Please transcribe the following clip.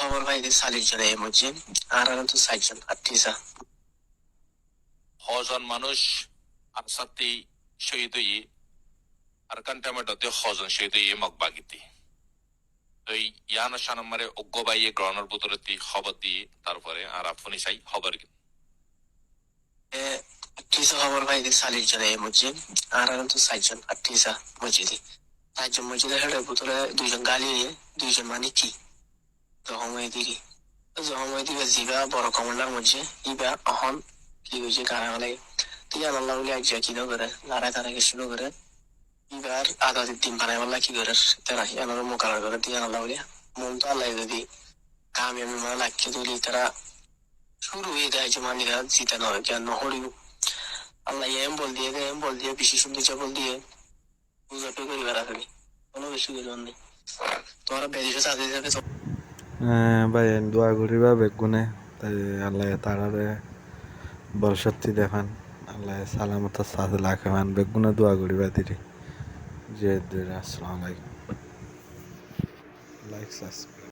খবর ভাইদের 40 জন এই মধ্যে আর তো 60 জন আত্মীয়সা হজন মানুষ আনসাতি শহীদ arkan tamadote hozon sheydo ye mokbagiti তো ইয়ানা সানমারে অজ্ঞবাইয়ে গ্রহণের বুতরতি খবর দিয়ে তারপরে আর আপনি চাই খবর আত্মীয়সা খবর ভাইদের 40 জন এই মধ্যে আর তো 60 জন আত্মীয়সা মসজিদে 4 জন মসজিদের হেডে বুতরে 2 জন গালি 2 জন মানে কি জহময় দিকে জহময় দিকে জিবা বড় কমান্ডার মধ্যে ইবা অহন কি হয়েছে কারা হলে তিয়ান আল্লাহ বলে এক জাকি না করে লড়াই তারাকে শুরু করে এবার আধা দিন বানাই বললা কি করে তারা এনার মোকাবেলা করে দিয়ে আল্লাহ বলে মন তো আল্লাহ যদি কামিয়াবি মানে লাগছে তুলি তারা শুরু হয়ে যায় যে মানিরা জিতে নয় কেন হরিও আল্লাহ এম বল দিয়ে বেশি সুন্দর বল দিয়ে বুঝাতে করি বেড়াতে কোনো বেশি করে নেই তোমরা বেরিয়ে সাথে যাবে ভাই দোয়া করিবা বেগুনে তাই আল্লাহ তারারে বল সত্যি দেখান আল্লাহ সালামত সাথে লাখেমান বেগুনে দোয়া করিবা দিদি যে আসসালামু আলাইকুম লাইক সাবস্ক্রাইব